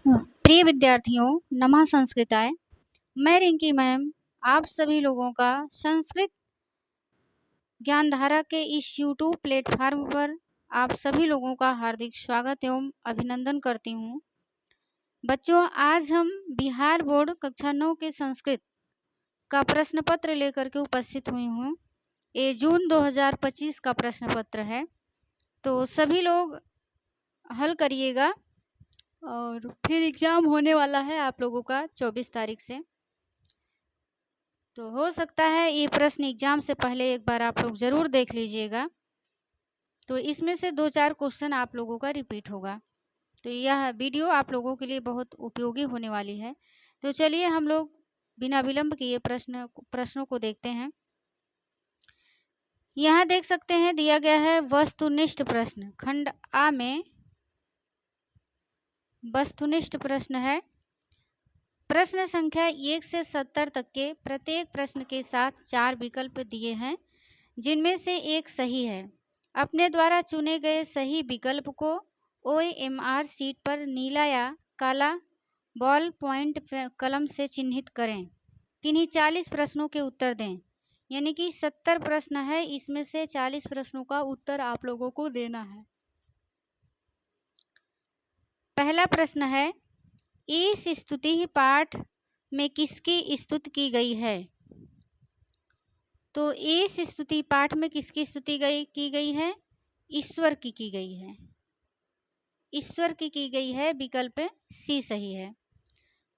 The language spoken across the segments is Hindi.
प्रिय विद्यार्थियों, नमः संस्कृताय। मैं रिंकी मैम आप सभी लोगों का संस्कृत ज्ञानधारा के इस यूट्यूब प्लेटफॉर्म पर आप सभी लोगों का हार्दिक स्वागत एवं अभिनंदन करती हूँ। बच्चों, आज हम बिहार बोर्ड कक्षा 9 के संस्कृत का प्रश्न पत्र लेकर के उपस्थित हुई हूँ। ये जून 2025 का प्रश्न पत्र है, तो सभी लोग हल करिएगा और फिर एग्ज़ाम होने वाला है आप लोगों का 24 तारीख से। तो हो सकता है ये प्रश्न एग्ज़ाम से पहले एक बार आप लोग ज़रूर देख लीजिएगा, तो इसमें से 2-4 क्वेश्चन आप लोगों का रिपीट होगा। तो यह वीडियो आप लोगों के लिए बहुत उपयोगी होने वाली है। तो चलिए हम लोग बिना विलंब किए प्रश्नों को देखते हैं। यहाँ देख सकते हैं दिया गया है वस्तुनिष्ठ प्रश्न। खंड आ में वस्तुनिष्ठ प्रश्न है। प्रश्न संख्या 1 से 70 तक के प्रत्येक प्रश्न के साथ 4 विकल्प दिए हैं, जिनमें से एक सही है। अपने द्वारा चुने गए सही विकल्प को OMR शीट पर नीला या काला बॉल पॉइंट कलम से चिन्हित करें। किन्हीं 40 प्रश्नों के उत्तर दें। यानी कि 70 प्रश्न है, इसमें से 40 प्रश्नों का उत्तर आप लोगों को देना है। पहला प्रश्न है, इस स्तुति पाठ में किसकी स्तुति की गई है? तो इस स्तुति पाठ में किसकी स्तुति की गई है? ईश्वर की गई है। ईश्वर की गई है। विकल्प सी सही है।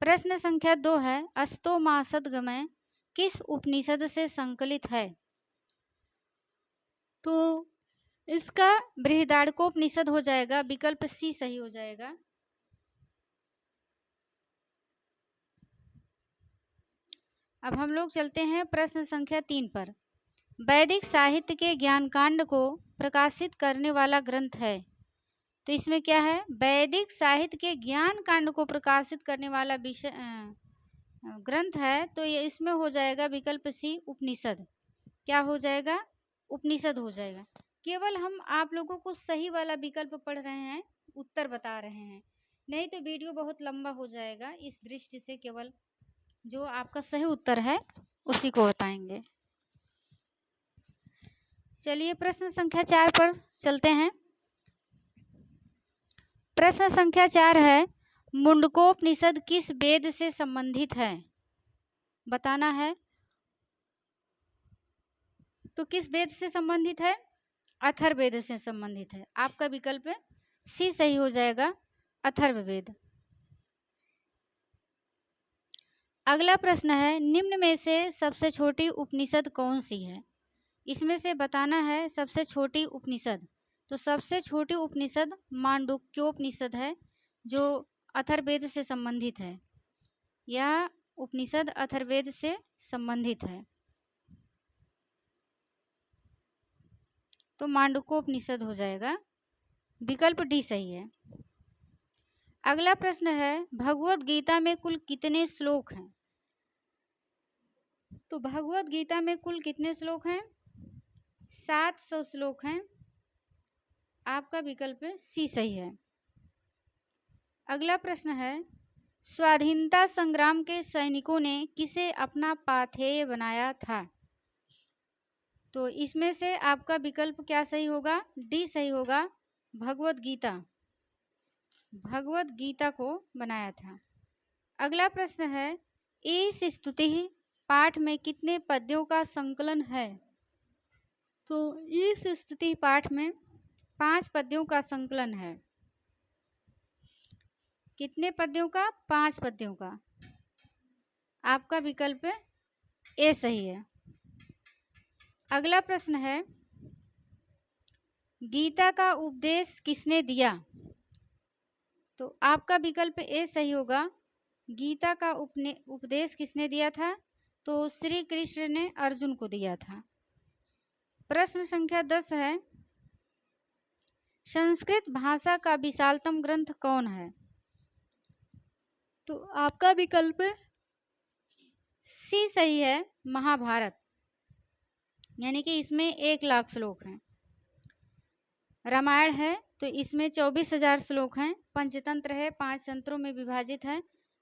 प्रश्न संख्या 2 है, अष्टोमासदगमय किस उपनिषद से संकलित है? तो इसका बृहदारण्यकोपनिषद हो जाएगा। विकल्प सी सही हो जाएगा। अब हम लोग चलते हैं प्रश्न संख्या 3 पर। वैदिक साहित्य के ज्ञानकांड को प्रकाशित करने वाला ग्रंथ है। तो इसमें क्या है? वैदिक साहित्य के ज्ञान कांड को प्रकाशित करने वाला विषय ग्रंथ है। तो ये इसमें हो जाएगा विकल्प सी उपनिषद। क्या हो जाएगा? उपनिषद हो जाएगा। केवल हम आप लोगों को सही वाला विकल्प पढ़ रहे हैं, उत्तर बता रहे हैं, नहीं तो वीडियो बहुत लंबा हो जाएगा। इस दृष्टि से केवल जो आपका सही उत्तर है उसी को बताएंगे। चलिए प्रश्न संख्या 4 पर चलते हैं। प्रश्न संख्या 4 है, मुंडकोपनिषद किस वेद से संबंधित है? बताना है। तो किस वेद से संबंधित है? अथर्ववेद से संबंधित है। आपका विकल्प सी सही हो जाएगा, अथर्ववेद। अगला प्रश्न है, निम्न में से सबसे छोटी उपनिषद कौन सी है? इसमें से बताना है सबसे छोटी उपनिषद। तो सबसे छोटी उपनिषद मांडूक्योपनिषद है, जो अथर्ववेद से संबंधित है। यह उपनिषद अथर्ववेद से संबंधित है, तो मांडूक्योपनिषद हो जाएगा। विकल्प डी सही है। अगला प्रश्न है, भगवत गीता में कुल कितने श्लोक हैं? तो भगवत गीता में कुल कितने श्लोक हैं? 700 श्लोक हैं। आपका विकल्प सी सही है। अगला प्रश्न है, स्वाधीनता संग्राम के सैनिकों ने किसे अपना पाथेय बनाया था? तो इसमें से आपका विकल्प क्या सही होगा? डी सही होगा, भगवत गीता। भगवत गीता को बनाया था। अगला प्रश्न है, इस स्तुति पाठ में कितने पद्यों का संकलन है? तो इस स्तुति पाठ में 5 पद्यों का संकलन है। कितने पद्यों का? 5 पद्यों का। आपका विकल्प ए सही है। अगला प्रश्न है, गीता का उपदेश किसने दिया? तो आपका विकल्प ए सही होगा, गीता का उपदेश किसने दिया था? तो श्री कृष्ण ने अर्जुन को दिया था। प्रश्न संख्या 10 है, संस्कृत भाषा का विशालतम ग्रंथ कौन है? तो आपका विकल्प सी सही है, महाभारत। यानी कि इसमें 1 लाख श्लोक हैं। रामायण है तो इसमें 24,000 श्लोक हैं। पंचतंत्र है, 5 तंत्रों में विभाजित है।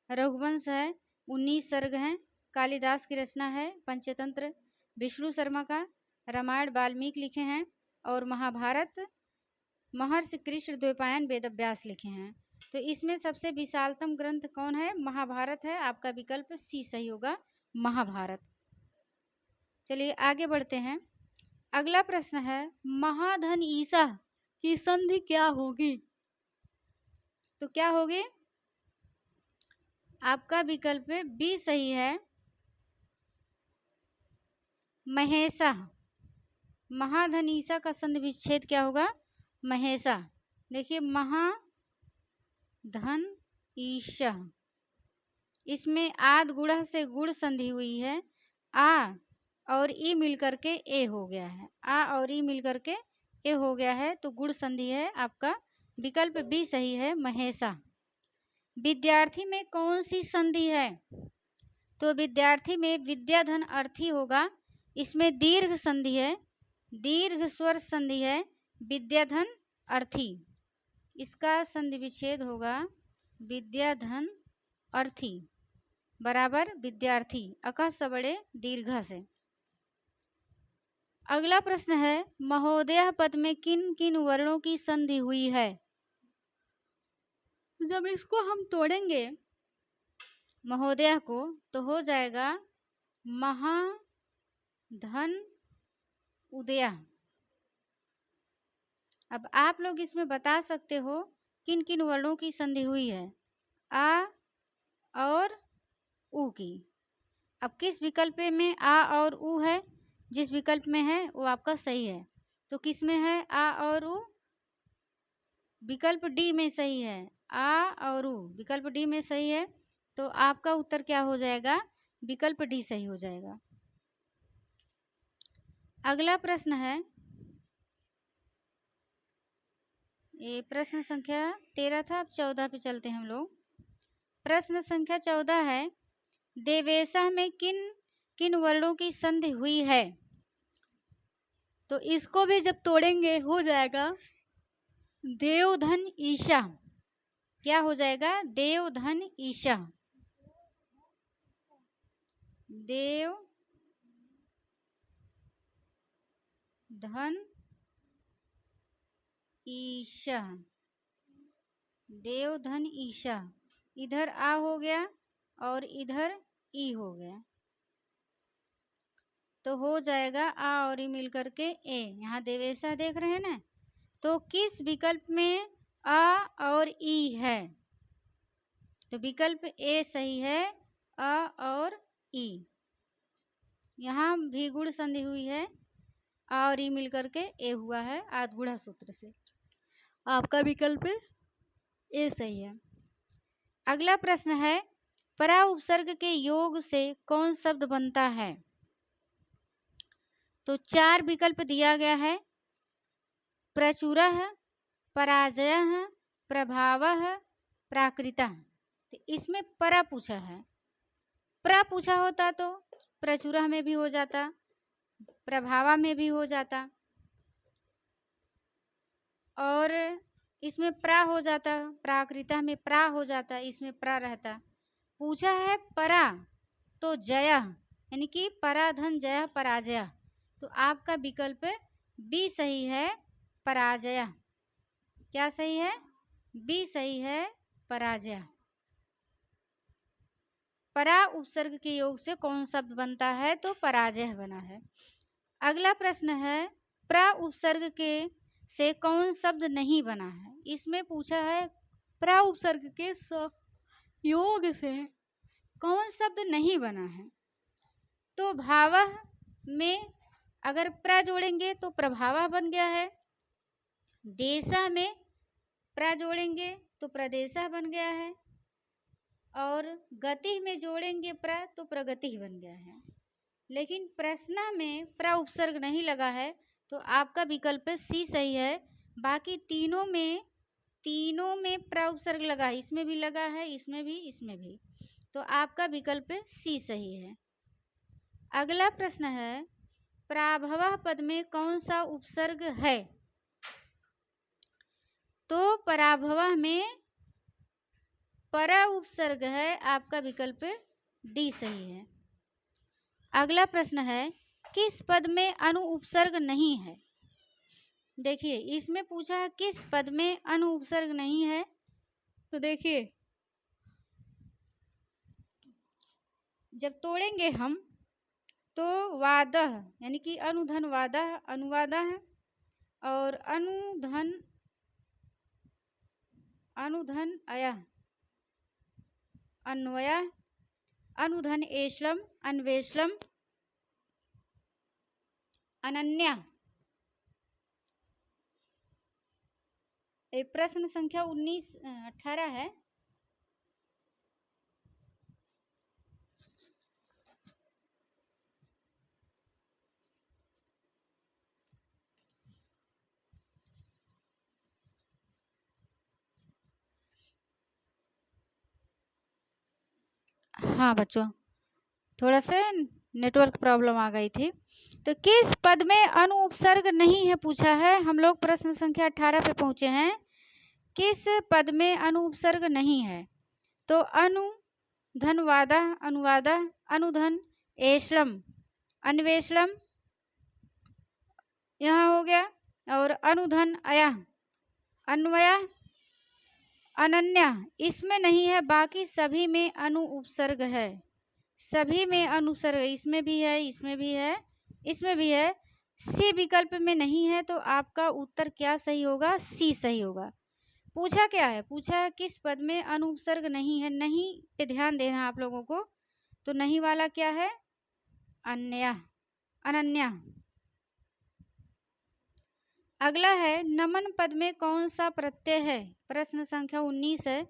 रघुवंश है, 19 सर्ग हैं। कालिदास की रचना है पंचतंत्र। विष्णु शर्मा का। रामायण वाल्मीकि लिखे हैं। और महाभारत महर्षि कृष्ण द्वैपायन वेदव्यास लिखे हैं। तो इसमें सबसे विशालतम ग्रंथ कौन है? महाभारत है। आपका विकल्प सी सही होगा, महाभारत। चलिए आगे बढ़ते हैं। अगला प्रश्न है, महाधन ईसा की संधि क्या होगी? तो क्या होगी? आपका विकल्प बी सही है, महेशा। महाधन ईसा का संधि विच्छेद क्या होगा? महेशा। देखिए, महाधन ईसा, इसमें आद गुणा से गुण संधि हुई है। आ और ई मिलकर के ए हो गया है। आ और ई मिलकर के ए हो गया है, तो गुण संधि है। आपका विकल्प बी सही है, महेशा। विद्यार्थी में कौन सी संधि है? तो विद्यार्थी में विद्याधन अर्थी होगा। इसमें दीर्घ संधि है, दीर्घ स्वर संधि है, विद्याधन अर्थी। इसका संधि विच्छेद होगा विद्याधन अर्थी बराबर विद्यार्थी, अकः सबड़े दीर्घ से। अगला प्रश्न है, महोदय पद में किन किन वर्णों की संधि हुई है? जब इसको हम तोड़ेंगे महोदय को, तो हो जाएगा महाधन उदया। अब आप लोग इसमें बता सकते हो किन किन वर्णों की संधि हुई है, आ और उ की। अब किस विकल्प में आ और उ है? जिस विकल्प में है वो आपका सही है। तो किस में है आ और उ? विकल्प डी में सही है, आ और उ विकल्प डी में सही है। तो आपका उत्तर क्या हो जाएगा? विकल्प डी सही हो जाएगा। अगला प्रश्न है, ये प्रश्न संख्या 13 था, अब 14 पे चलते हैं हम लोग। प्रश्न संख्या 14 है, देवेशा में किन किन वर्णों की संधि हुई है? तो इसको भी जब तोड़ेंगे हो जाएगा देवधन ईशा। क्या हो जाएगा? देवधन ईशा। देव धन ईशा, देवधन ईशा। इधर आ हो गया और इधर ई हो गया, तो हो जाएगा आ और ई मिलकर के ए। यहाँ देवेशा देख रहे हैं ना? तो किस विकल्प में आ और ई है? तो विकल्प ए सही है, आ और ई। यहाँ भी गुण संधि हुई है, आ और ई मिलकर के ए हुआ है आदगुणा सूत्र से। आपका विकल्प ए सही है। अगला प्रश्न है, परा उपसर्ग के योग से कौन शब्द बनता है? तो 4 विकल्प दिया गया है, प्रचुरः, पराजयः, प्रभावः, प्राकृतः। तो इसमें परा पूछा है। प्र पूछा होता तो प्रचुरः में भी हो जाता, प्रभावा में भी हो जाता, और इसमें प्रा हो जाता, प्राकृतः में प्रा हो जाता, इसमें प्रा रहता। पूछा है परा, तो जय, यानी कि पराधन जय पराजय। तो आपका विकल्प बी सही है, पराजय। क्या सही है? बी सही है, पराजय। परा उपसर्ग के योग से कौन शब्द बनता है? तो पराजय बना है। अगला प्रश्न है, प्रा उपसर्ग के से कौन शब्द नहीं बना है? इसमें पूछा है प्रा उपसर्ग के योग से कौन शब्द नहीं बना है? तो भावः में अगर प्रा जोड़ेंगे तो प्रभावा बन गया है। देशा में प्रा जोड़ेंगे तो प्रदेशा बन गया है। और गति में जोड़ेंगे प्रा तो प्रगति बन गया है। लेकिन प्रश्न में प्रा उपसर्ग नहीं लगा है, तो आपका विकल्प सी सही है। बाकी तीनों में प्रा उपसर्ग लगा है, इसमें भी लगा है, इसमें भी, इसमें भी। तो आपका विकल्प सी सही है। अगला प्रश्न है, प्राभव पद में कौन सा उपसर्ग है? तो पराभव में परा उपसर्ग है, आपका विकल्प डी सही है। अगला प्रश्न है, किस पद में अनु उपसर्ग नहीं है? देखिए इसमें पूछा है किस पद में अनु उपसर्ग नहीं है। तो देखिए जब तोड़ेंगे हम तो वादह यानी कि अनुधन वादह अनुवादा है, और अनुधन अया अन्वया, अनुधन एश्लम अन्वेश्लम अनन्या। प्रश्न संख्या 18 है। हाँ बच्चों, थोड़ा सा नेटवर्क प्रॉब्लम आ गई थी। तो किस पद में अनु उपसर्ग नहीं है पूछा है। हम लोग प्रश्न संख्या 18 पे पहुंचे हैं। किस पद में अनु उपसर्ग नहीं है? तो अनु धन वादा अनुवादा अनुधन एश्रम अन्वेश्लम यहाँ हो गया, और अनुधन अया अन्वया अनन्या इसमें नहीं है, बाकी सभी में अनु उपसर्ग है। सभी में अनुसर्ग, इसमें भी है, इसमें भी है, इसमें भी है। सी विकल्प में नहीं है, तो आपका उत्तर क्या सही होगा? सी सही होगा। पूछा क्या है? पूछा है किस पद में अनुपसर्ग नहीं है। नहीं पे ध्यान देना आप लोगों को। तो नहीं वाला क्या है? अन्या अनन्या। अगला है, नमन पद में कौन सा प्रत्यय है? प्रश्न संख्या 19 है।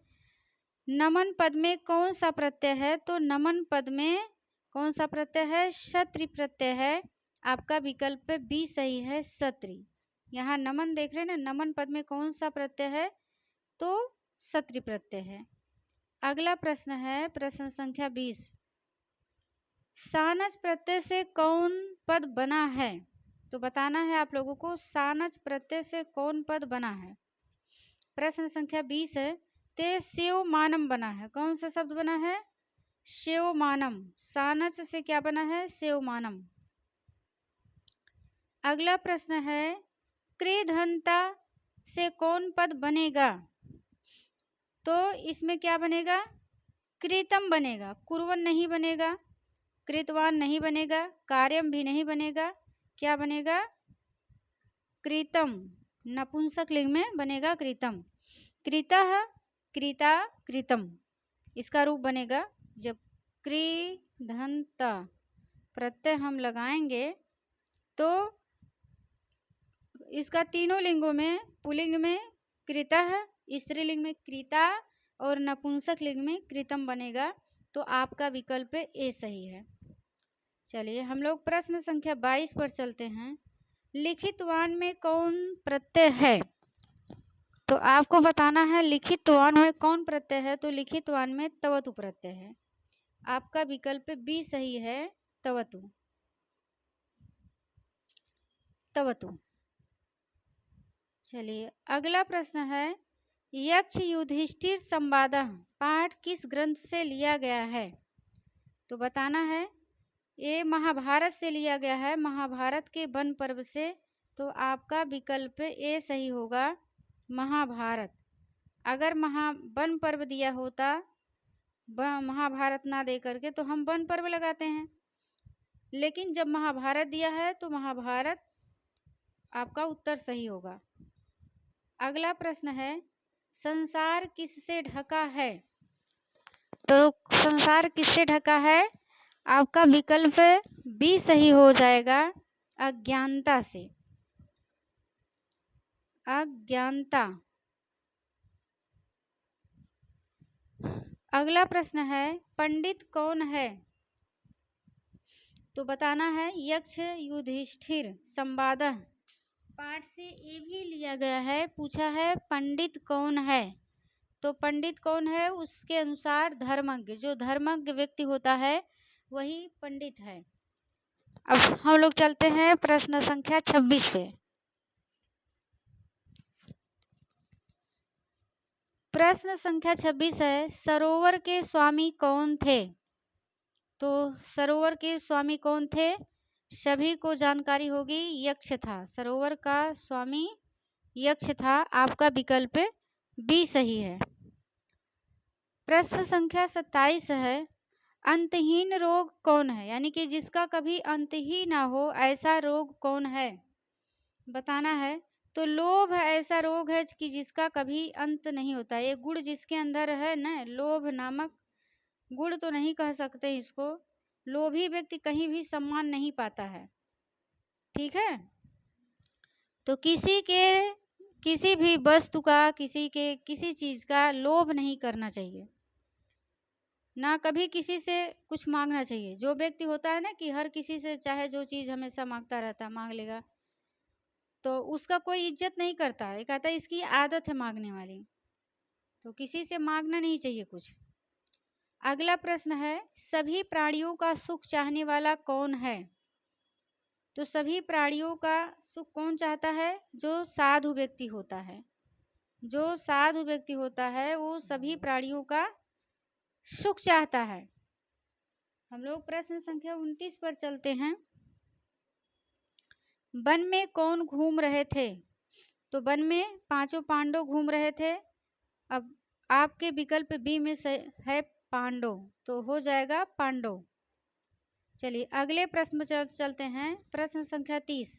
नमन पद में कौन सा प्रत्यय है? तो नमन पद में कौन सा प्रत्यय है? क्षत्रि प्रत्यय है। आपका विकल्प बी सही है, क्षत्रि। यहाँ नमन देख रहे हैं ना, नमन पद में कौन सा प्रत्यय है? तो क्षत्रि प्रत्यय है। अगला प्रश्न है प्रश्न संख्या 20। सानस प्रत्यय से कौन पद बना है? तो बताना है आप लोगों को, सानस प्रत्यय से कौन पद बना है। प्रश्न संख्या 20 है। ते सेवमानम बना है। कौन सा शब्द बना है? सेवमानम। सानस से क्या बना है? सेवमानम। अगला प्रश्न है, कृधन्ता से कौन पद बनेगा? तो इसमें क्या बनेगा? कृतम बनेगा। कुर्वन नहीं बनेगा, कृतवान नहीं बनेगा, कार्यम भी नहीं बनेगा। क्या बनेगा? कृतम। नपुंसक लिंग में बनेगा कृतम। कृतः कृता कृतम इसका रूप बनेगा। जब कृधन्ता प्रत्यय हम लगाएंगे तो इसका तीनों लिंगों में, पुल्लिंग में कृतः, स्त्रीलिंग में कृता और नपुंसक लिंग में कृतम बनेगा। तो आपका विकल्प ए सही है। चलिए हम लोग प्रश्न संख्या 22 पर चलते हैं। लिखित वान में कौन प्रत्यय है? तो आपको बताना है लिखित वान में कौन प्रत्यय है। तो लिखित वान में तवतु प्रत्यय है। आपका विकल्प बी सही है, तवतु। तवतु। चलिए अगला प्रश्न है, यक्ष युधिष्ठिर संवाद पाठ किस ग्रंथ से लिया गया है? तो बताना है, ये महाभारत से लिया गया है, महाभारत के वन पर्व से। तो आपका विकल्प ए सही होगा, महाभारत। अगर वन पर्व दिया होता, महाभारत ना दे करके, तो हम वन पर्व लगाते हैं। लेकिन जब महाभारत दिया है तो महाभारत आपका उत्तर सही होगा। अगला प्रश्न है, संसार किससे ढका है? तो संसार किससे ढका है? आपका विकल्प बी सही हो जाएगा, अज्ञानता से। अज्ञानता। अगला प्रश्न है, पंडित कौन है? तो बताना है, यक्ष युधिष्ठिर संवाद पाठ से ये भी लिया गया है। पूछा है पंडित कौन है? तो पंडित कौन है? उसके अनुसार धर्मज्ञ, जो धर्मज्ञ व्यक्ति होता है वही पंडित है। अब हम लोग चलते हैं प्रश्न संख्या 26 पे। प्रश्न संख्या 26 है, सरोवर के स्वामी कौन थे? तो सरोवर के स्वामी कौन थे? सभी को जानकारी होगी, यक्ष था। सरोवर का स्वामी यक्ष था। आपका विकल्प बी सही है। प्रश्न संख्या 27 है, अंतहीन रोग कौन है? यानी कि जिसका कभी अंत ही ना हो, ऐसा रोग कौन है? बताना है। तो लोभ ऐसा रोग है कि जिसका कभी अंत नहीं होता। ये गुण जिसके अंदर है ना, लोभ नामक गुण तो नहीं कह सकते इसको, लोभी व्यक्ति कहीं भी सम्मान नहीं पाता है। ठीक है, तो किसी भी वस्तु का, किसी चीज का लोभ नहीं करना चाहिए, ना कभी किसी से कुछ मांगना चाहिए। जो व्यक्ति होता है ना कि हर किसी से चाहे जो चीज हमेशा मांगता रहता है, मांग लेगा, तो उसका कोई इज्जत नहीं करता है, कहता है इसकी आदत है मांगने वाली। तो किसी से मांगना नहीं चाहिए कुछ। अगला प्रश्न है, सभी प्राणियों का सुख चाहने वाला कौन है? तो सभी प्राणियों का सुख कौन चाहता है? जो साधु व्यक्ति होता है। जो साधु व्यक्ति होता है वो सभी प्राणियों का सुख चाहता है। हम लोग प्रश्न संख्या 29 पर चलते हैं। वन में कौन घूम रहे थे? तो वन में पांचों पांडव घूम रहे थे। अब आपके विकल्प बी में से है पांडव, तो हो जाएगा पांडव। चलिए अगले प्रश्न पर चलते हैं। प्रश्न संख्या 30,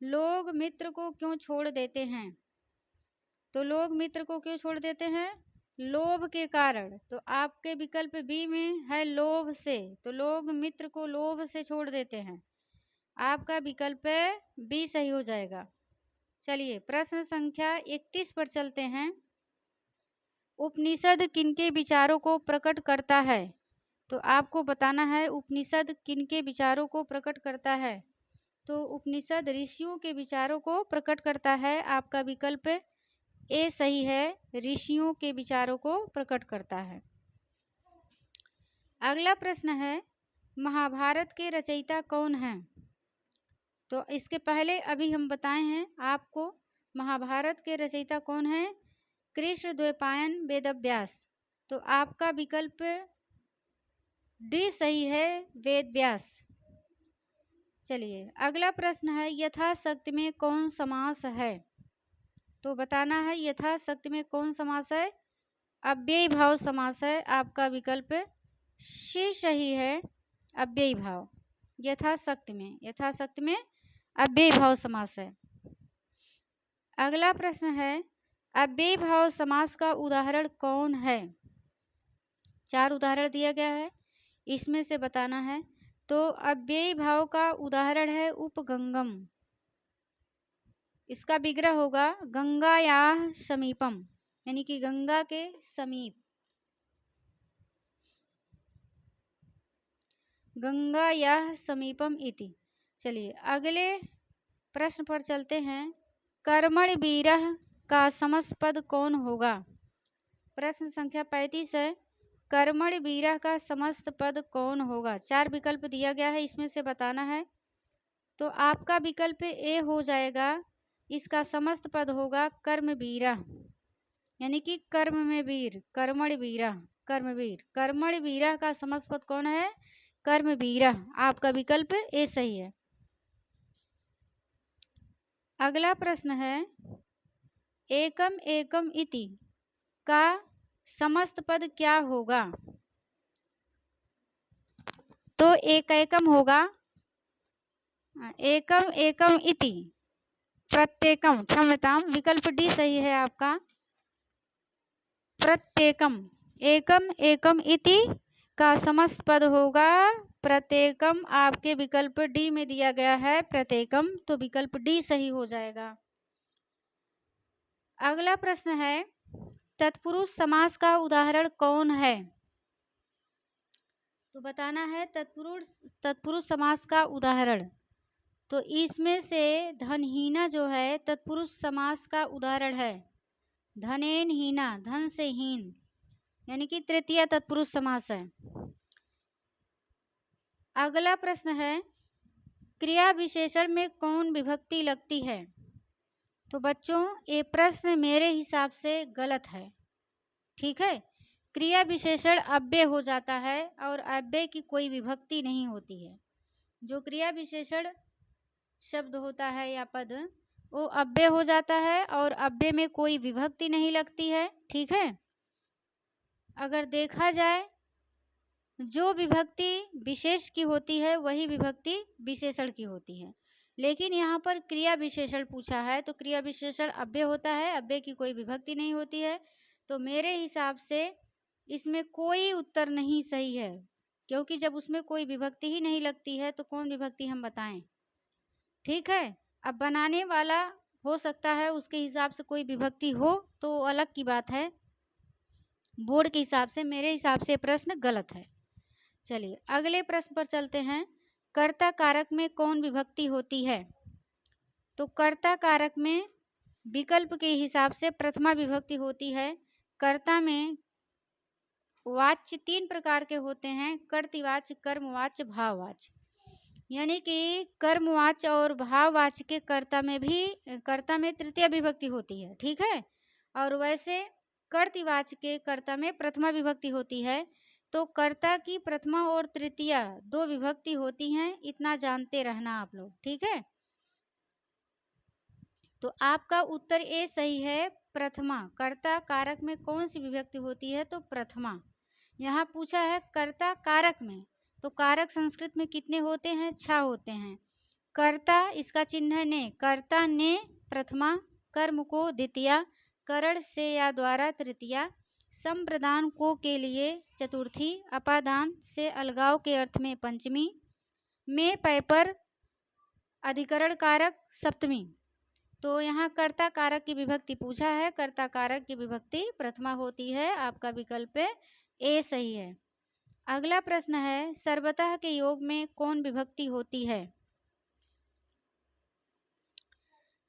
लोग मित्र को क्यों छोड़ देते हैं? तो लोग मित्र को क्यों छोड़ देते हैं? लोभ के कारण। तो आपके विकल्प बी में है लोभ से, तो लोग मित्र को लोभ से छोड़ देते हैं। आपका विकल्प बी सही हो जाएगा। चलिए प्रश्न संख्या 31 पर चलते हैं। उपनिषद किनके विचारों को प्रकट करता है? तो आपको बताना है उपनिषद किनके विचारों को प्रकट करता है। तो उपनिषद ऋषियों के विचारों को प्रकट करता है। आपका विकल्प ए सही है, ऋषियों के विचारों को प्रकट करता है। अगला प्रश्न है, महाभारत के रचयिता कौन हैं? तो इसके पहले अभी हम बताए हैं आपको महाभारत के रचयिता कौन है? कृष्ण द्वैपायन वेदव्यास। तो आपका विकल्प डी सही है, वेद व्यास। चलिए अगला प्रश्न है, यथाशक्ति में कौन समास है? तो बताना है यथाशक्ति में कौन समास है? अव्ययी भाव समास है। आपका विकल्प सी सही है, अव्ययी भाव। यथाशक्ति में अव्ययी भाव समास है। अगला प्रश्न है, अव्ययी भाव समास का उदाहरण कौन है? 4 उदाहरण दिया गया है, इसमें से बताना है। तो अव्ययी भाव का उदाहरण है उपगंगम। इसका विग्रह होगा गंगायाः समीपम, यानी कि गंगा के समीप। गंगायाः समीपम इति। चलिए अगले प्रश्न पर चलते हैं। कर्मण वीरः का समस्त पद कौन होगा? प्रश्न संख्या 35 है, कर्मण वीरः का समस्त पद कौन होगा? 4 विकल्प दिया गया है, इसमें से बताना है। तो आपका विकल्प ए हो जाएगा, इसका समस्त पद होगा कर्मवीरः, यानी कि कर्म में वीर, कर्मण वीरः, कर्मवीर। कर्मण वीरः का समस्त पद कौन है? कर्मवीरः। आपका विकल्प ए सही है। अगला प्रश्न है, एकम एकम इति का समस्त पद क्या होगा? तो एक एकम होगा, एकम एकम इति प्रत्येकम, क्षम्यताम, विकल्प डी सही है आपका, प्रत्येकम। एकम एकम इति का समस्त पद होगा प्रत्येकम। आपके विकल्प डी में दिया गया है प्रत्येकम, तो विकल्प डी सही हो जाएगा। अगला प्रश्न है, तत्पुरुष समास का उदाहरण कौन है? तो बताना है तत्पुरुष समास का उदाहरण। तो इसमें से धनहीना जो है तत्पुरुष समास का उदाहरण है। धनेन हीना, धन से हीन, यानी कि तृतीय तत्पुरुष समास है। अगला प्रश्न है, क्रिया विशेषण में कौन विभक्ति लगती है? तो बच्चों ये प्रश्न मेरे हिसाब से गलत है। ठीक है। क्रिया विशेषण अव्यय हो जाता है और अव्यय की कोई विभक्ति नहीं होती है। जो क्रिया विशेषण शब्द होता है या पद वो अव्यय हो जाता है और अव्यय में कोई विभक्ति नहीं लगती है। ठीक है। अगर देखा जाए जो विभक्ति विशेष की होती है वही विभक्ति विशेषण की होती है, लेकिन यहाँ पर क्रिया विशेषण पूछा है तो क्रिया विशेषण अव्यय होता है, अव्यय की कोई विभक्ति नहीं होती है। तो मेरे हिसाब से इसमें कोई उत्तर नहीं सही है, क्योंकि जब उसमें कोई विभक्ति ही नहीं लगती है तो कौन विभक्ति हम बताएं। ठीक है। अब बनाने वाला हो सकता है उसके हिसाब से कोई विभक्ति हो तो अलग की बात है, बोर्ड के हिसाब से मेरे हिसाब से प्रश्न गलत है। चलिए अगले प्रश्न पर चलते हैं। कर्ता कारक में कौन विभक्ति होती है? तो कर्ता कारक में विकल्प के हिसाब से प्रथमा विभक्ति होती है। कर्ता में वाच्य 3 प्रकार के होते हैं, कर्तृवाच्य, कर्मवाच्य, भाववाच्य। यानी कि कर्मवाच्य और भाववाच्य के कर्ता में तृतीय विभक्ति होती है। ठीक है। और वैसे कर्तृवाच्य के कर्ता में प्रथमा विभक्ति होती है। तो कर्ता की प्रथमा और तृतीया 2 विभक्ति होती हैं, इतना जानते रहना आप लोग। ठीक है। तो आपका उत्तर ए सही है, प्रथमा। कर्ता कारक में कौन सी विभक्ति होती है? तो प्रथमा। यहाँ पूछा है कर्ता कारक में, तो कारक संस्कृत में कितने होते हैं? 6 होते हैं। कर्ता इसका चिन्ह ने, कर्ता ने प्रथमा, कर्म को द्वितीया, करण से या द्वारा तृतीया, संप्रदान को के लिए चतुर्थी, अपादान से अलगाव के अर्थ में पंचमी, में पय पर अधिकरण कारक सप्तमी। तो यहाँ कर्ता कारक की विभक्ति पूछा है, कर्ता कारक की विभक्ति प्रथमा होती है। आपका विकल्प ए सही है। अगला प्रश्न है, सर्वतः के योग में कौन विभक्ति होती है?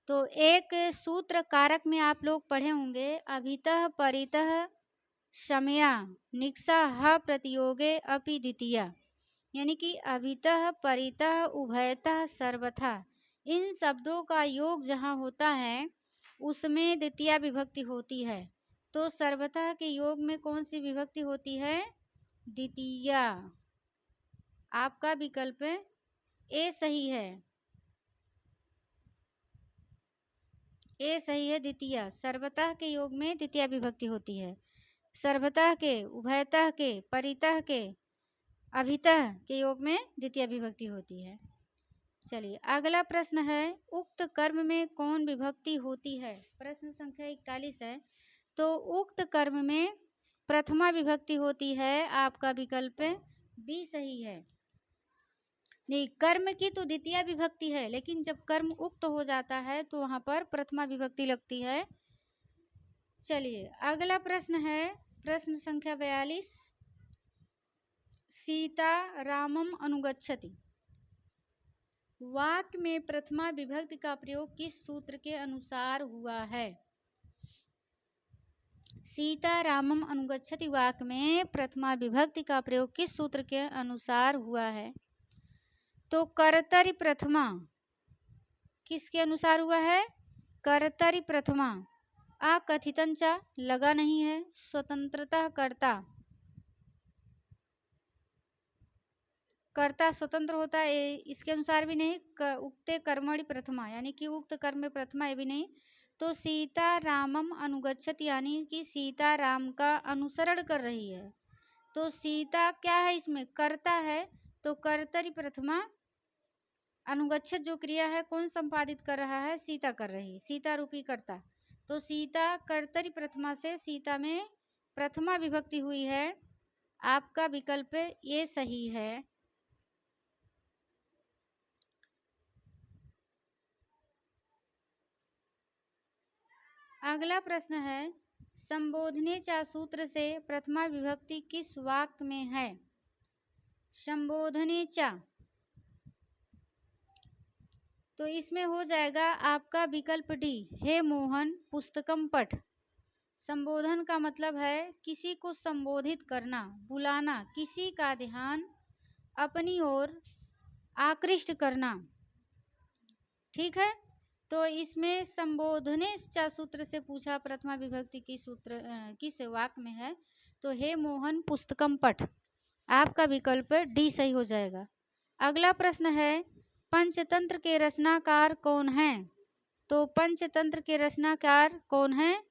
तो एक सूत्र कारक में आप लोग पढ़े होंगे, अभितः परितः शमया निक्सा ह प्रतियोगे अपि द्वितीया, यानी कि अभितः परितः उभयतः सर्वथा, इन शब्दों का योग जहाँ होता है उसमें द्वितीया विभक्ति होती है। तो सर्वथा के योग में कौन सी विभक्ति होती है? द्वितीया। आपका विकल्प ए सही है, ए सही है, द्वितीया। सर्वतः के योग में द्वितीया विभक्ति होती है। सर्वतः के, उभयतः के, परितः के, अभितः के योग में द्वितीय विभक्ति होती है। चलिए अगला प्रश्न है, उक्त कर्म में कौन विभक्ति होती है? प्रश्न संख्या 41 है। तो उक्त कर्म में प्रथमा विभक्ति होती है। आपका विकल्प बी सही है। नहीं, कर्म की तो द्वितीय विभक्ति है, लेकिन जब कर्म उक्त हो जाता है तो वहाँ पर प्रथमा विभक्ति लगती है। चलिए अगला प्रश्न है, प्रश्न संख्या 42। सीता रामम अनुगच्छति, वाक्य में प्रथमा विभक्ति का प्रयोग किस सूत्र के अनुसार हुआ है? सीता रामम अनुगच्छति वाक्य में प्रथमा विभक्ति का प्रयोग किस सूत्र के अनुसार हुआ है? तो कर्तरि प्रथमा किसके अनुसार हुआ है? कर्तरि प्रथमा। अकथितं च लगा नहीं है, स्वतंत्रतः कर्ता, कर्ता स्वतंत्र होता है, इसके अनुसार भी नहीं। उक्ते कर्मणि प्रथमा, यानी कि उक्त कर्म में प्रथमा, ये भी नहीं। तो सीता रामम अनुगच्छति, यानी कि सीता राम का अनुसरण कर रही है। तो सीता क्या है? इसमें कर्ता है। तो कर्तरि प्रथमा, अनुगच्छत जो क्रिया है कौन संपादित कर रहा है? सीता कर रही है, सीता रूपी कर्ता। तो सीता कर्तरि प्रथमा से सीता में प्रथमा विभक्ति हुई है। आपका विकल्प ये सही है। अगला प्रश्न है, संबोधने चा सूत्र से प्रथमा विभक्ति किस वाक्य में है? संबोधने चा, तो इसमें हो जाएगा आपका विकल्प डी, हे मोहन पुस्तकम पठ। संबोधन का मतलब है किसी को संबोधित करना, बुलाना, किसी का ध्यान अपनी ओर आकृष्ट करना। ठीक है। तो इसमें संबोधने सूत्र से पूछा, प्रथमा विभक्ति की सूत्र किस वाक्य में है? तो हे मोहन पुस्तकम पठ। आपका विकल्प डी सही हो जाएगा। अगला प्रश्न है, पंचतंत्र के रचनाकार कौन हैं? तो पंचतंत्र के रचनाकार कौन हैं?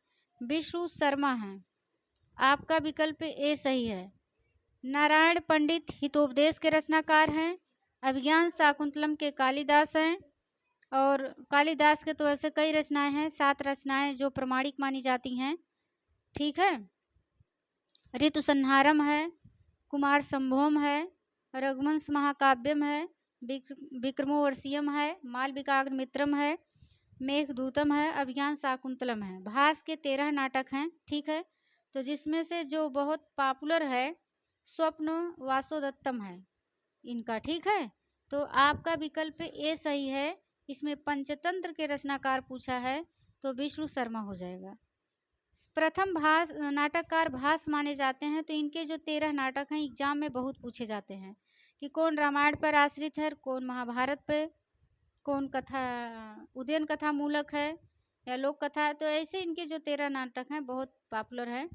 विष्णु शर्मा हैं। आपका विकल्प ए सही है। नारायण पंडित हितोपदेश के रचनाकार हैं। अभिज्ञान शाकुंतलम के कालिदास हैं। और कालिदास के तो ऐसे कई रचनाएं हैं, 7 रचनाएं जो प्रमाणिक मानी जाती हैं। ठीक है, ऋतु संहारम है, कुमार संभवम है, रघुवंश महाकाव्यम है, विक्रमोर्वशीयम है, मालविकाग्निमित्रम है, मेघदूतम है, अभिज्ञान शाकुंतलम है। भास के 13 नाटक हैं। ठीक है, तो जिसमें से जो बहुत पॉपुलर है स्वप्न वासोदत्तम है इनका। ठीक है, तो आपका विकल्प ए सही है। इसमें पंचतंत्र के रचनाकार पूछा है तो विष्णु शर्मा हो जाएगा। प्रथम भास नाटककार भास माने जाते हैं। तो इनके जो 13 नाटक हैं एग्जाम में बहुत पूछे जाते हैं कि कौन रामायण पर आश्रित है, कौन महाभारत पे, कौन कथा उदयन कथा मूलक है या लोक कथा। तो ऐसे इनके जो 13 नाटक हैं बहुत पॉपुलर हैं।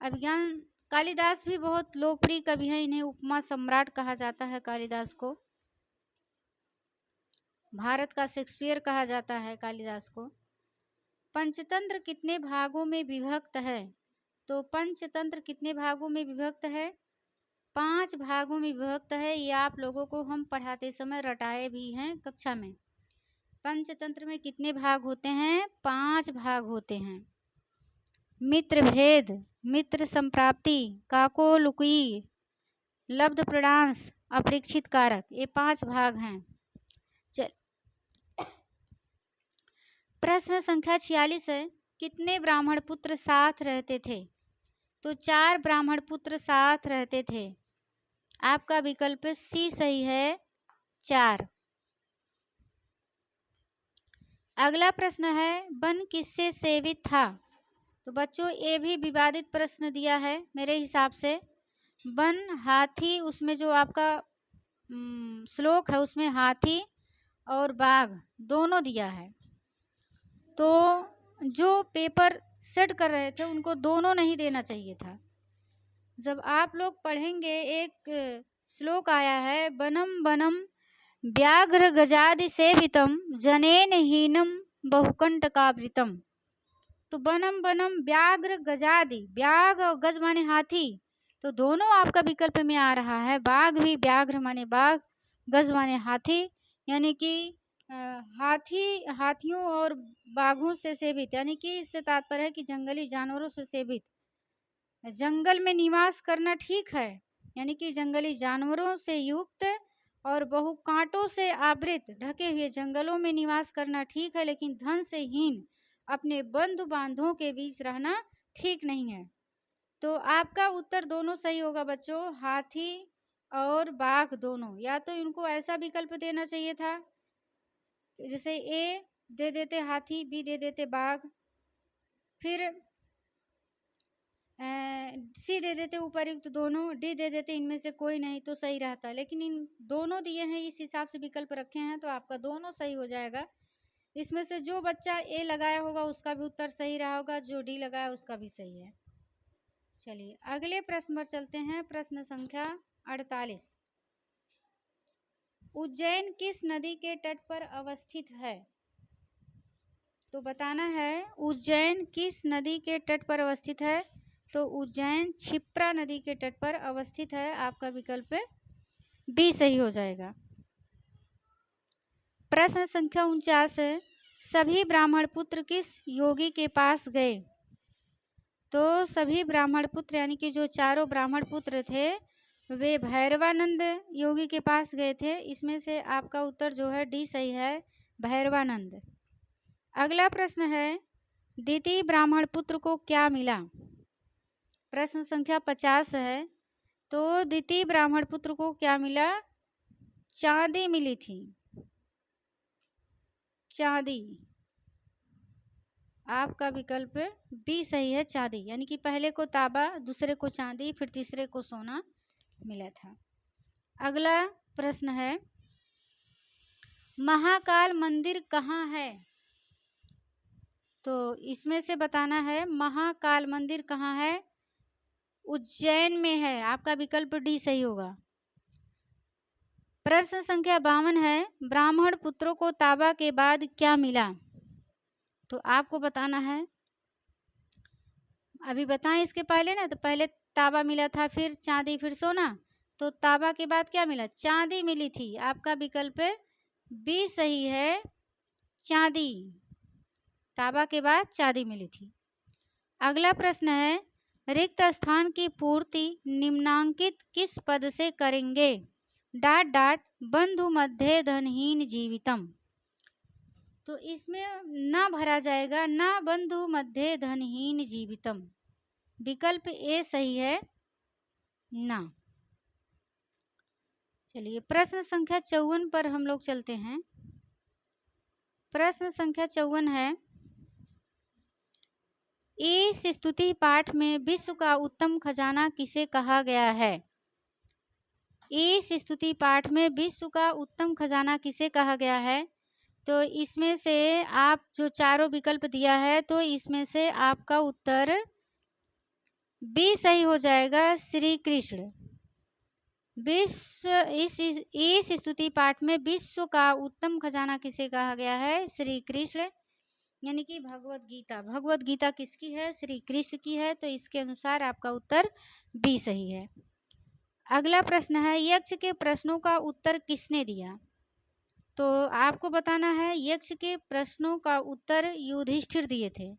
अभिज्ञान कालिदास भी बहुत लोकप्रिय कवि हैं, इन्हें उपमा सम्राट कहा जाता है। कालिदास को भारत का शेक्सपियर कहा जाता है कालिदास को। पंचतंत्र कितने भागों में विभक्त है? तो पंचतंत्र कितने भागों में विभक्त है? 5 भागों में विभक्त है। ये आप लोगों को हम पढ़ाते समय रटाए भी हैं कक्षा में। पंचतंत्र में कितने भाग होते हैं? 5 भाग होते हैं। मित्र भेद, मित्र संप्राप्ति, काकोलुकी, लब्ध प्रणांश, अपरीक्षित कारक, ये 5 भाग हैं। चल, प्रश्न संख्या 46 है, कितने ब्राह्मण पुत्र साथ रहते थे? तो 4 ब्राह्मण पुत्र साथ रहते थे। आपका विकल्प सी सही है, 4। अगला प्रश्न है, वन किससे सेवित था? तो बच्चों ये भी विवादित प्रश्न दिया है मेरे हिसाब से। वन हाथी, उसमें जो आपका श्लोक है उसमें हाथी और बाघ दोनों दिया है। तो जो पेपर सेट कर रहे थे उनको दोनों नहीं देना चाहिए था। जब आप लोग पढ़ेंगे एक श्लोक आया है, वनम वनम व्याघ्र गजादि सेवितम जनेन हीनम बहुकंटकावृतम। तो वनम वनम व्याघ्र गजादि, व्याघ और गज माने हाथी, तो दोनों आपका विकल्प में आ रहा है। बाघ भी, व्याघ्र माने बाघ, गज माने हाथी, यानी कि हाथियों और बाघों से सेवित, यानी कि इससे तात्पर्य है कि जंगली जानवरों से सेवित। जंगल में निवास करना ठीक है, यानी कि जंगली जानवरों से युक्त और बहु कांटों से आवृत ढके हुए जंगलों में निवास करना ठीक है, लेकिन धन से हीन अपने बंधु बांधवों के बीच रहना ठीक नहीं है। तो आपका उत्तर दोनों सही होगा बच्चों, हाथी और बाघ दोनों। या तो इनको ऐसा विकल्प देना चाहिए था, जैसे ए दे देते हाथी, बी दे देते बाघ, फिर सी दे देते उपयुक्त दोनों, डी दे देते इनमें से कोई नहीं, तो सही रहता। लेकिन इन दोनों दिए हैं, इस हिसाब से विकल्प रखे हैं, तो आपका दोनों सही हो जाएगा। इसमें से जो बच्चा ए लगाया होगा उसका भी उत्तर सही रहा होगा, जो डी लगाया उसका भी सही है। चलिए अगले प्रश्न पर चलते हैं। प्रश्न संख्या 48, उज्जैन किस नदी के तट पर अवस्थित है? तो बताना है उज्जैन किस नदी के तट पर अवस्थित है। तो उज्जैन क्षिप्रा नदी के तट पर अवस्थित है। आपका विकल्प बी सही हो जाएगा। प्रश्न संख्या 49 है, सभी ब्राह्मण पुत्र किस योगी के पास गए? तो सभी ब्राह्मण पुत्र यानी कि जो चारों ब्राह्मण पुत्र थे वे भैरवानंद योगी के पास गए थे। इसमें से आपका उत्तर जो है डी सही है, भैरवानंद। अगला प्रश्न है, द्वितीय ब्राह्मण पुत्र को क्या मिला? प्रश्न संख्या 50 है, तो द्वितीय ब्राह्मण पुत्र को क्या मिला? चांदी मिली थी, चांदी। आपका विकल्प बी सही है, चांदी, यानी कि पहले को तांबा, दूसरे को चांदी, फिर तीसरे को सोना मिला था। अगला प्रश्न है, महाकाल मंदिर कहाँ है? तो इसमें से बताना है महाकाल मंदिर कहाँ है? उज्जैन में है। आपका विकल्प डी सही होगा। प्रश्न संख्या 52 है, ब्राह्मण पुत्रों को ताबा के बाद क्या मिला? तो आपको बताना है, अभी बताएं इसके पहले ना, तो पहले ताबा मिला था, फिर चांदी, फिर सोना। तो ताबा के बाद क्या मिला? चांदी मिली थी। आपका विकल्प बी सही है, चांदी। ताबा के बाद चांदी मिली थी। अगला प्रश्न है, रिक्त स्थान की पूर्ति निम्नांकित किस पद से करेंगे? डाट डाट बंधु मध्य धनहीन जीवितम। तो इसमें ना भरा जाएगा, ना बंधु मध्य धनहीन जीवितम। विकल्प ए सही है, ना। चलिए प्रश्न संख्या 54 पर हम लोग चलते हैं। प्रश्न संख्या 54 है, इस स्तुति पाठ में विश्व का उत्तम खजाना किसे कहा गया है? इस स्तुति पाठ में विश्व का उत्तम खजाना किसे कहा गया है? तो इसमें से आप जो चारों विकल्प दिया है, तो इसमें से आपका उत्तर बी सही हो जाएगा, श्री कृष्ण। विश्व इस स्तुति पाठ में विश्व का उत्तम खजाना किसे कहा गया है? श्री कृष्ण, यानी कि भगवत गीता। भगवत गीता किसकी है? श्री कृष्ण की है। तो इसके अनुसार आपका उत्तर बी सही है। अगला प्रश्न है, यक्ष के प्रश्नों का उत्तर किसने दिया? तो आपको बताना है, यक्ष के प्रश्नों का उत्तर युधिष्ठिर दिए थे।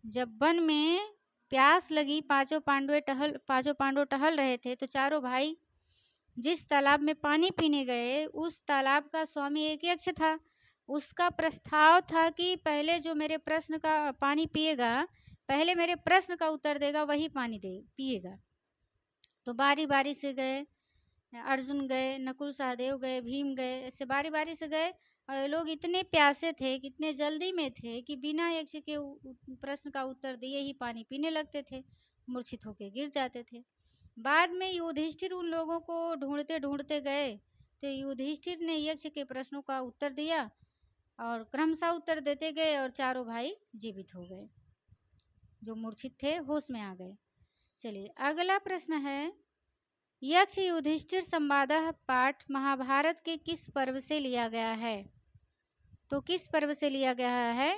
जब वन में प्यास लगी, पांचों पांडव टहल रहे थे, तो चारों भाई जिस तालाब में पानी पीने गए, उस तालाब का स्वामी एक यक्ष था। उसका प्रस्ताव था कि पहले जो मेरे प्रश्न का पानी पिएगा, पहले मेरे प्रश्न का उत्तर देगा, वही पानी पिएगा। तो बारी बारी से गए, अर्जुन गए, नकुल सहदेव गए, भीम गए, ऐसे बारी बारी से गए। और लोग इतने प्यासे थे, कितने जल्दी में थे कि बिना यक्ष के प्रश्न का उत्तर दिए ही पानी पीने लगते थे, मूर्छित होकर गिर जाते थे। बाद में युधिष्ठिर उन लोगों को ढूंढते ढूंढते गए, तो युधिष्ठिर ने यक्ष के प्रश्नों का उत्तर दिया और क्रमशः उत्तर देते गए, और चारों भाई जीवित हो गए। जो मूर्छित थे होश में आ गए। चलिए अगला प्रश्न है, यक्ष युधिष्ठिर संवाद पाठ महाभारत के किस पर्व से लिया गया है? तो किस पर्व से लिया गया है?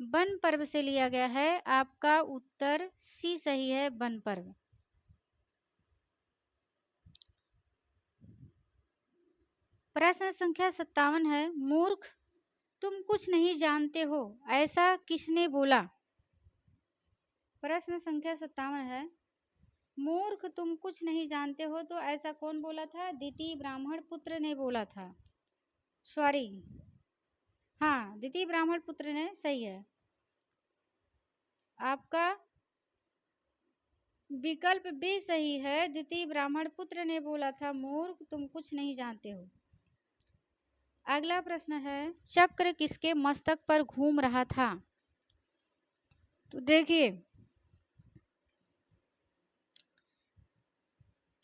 वन पर्व से लिया गया है। आपका उत्तर सी सही है, वन पर्व। प्रश्न संख्या 57 है, मूर्ख तुम कुछ नहीं जानते हो, ऐसा किसने बोला? प्रश्न संख्या 57 है, मूर्ख तुम कुछ नहीं जानते हो, तो ऐसा कौन बोला था? दिति ब्राह्मण पुत्र ने बोला था। सॉरी, हाँ, दिति ब्राह्मण पुत्र ने, सही है। आपका विकल्प भी सही है, दिति ब्राह्मण पुत्र ने बोला था, मूर्ख तुम कुछ नहीं जानते हो। अगला प्रश्न है, चक्र किसके मस्तक पर घूम रहा था? तो देखिए,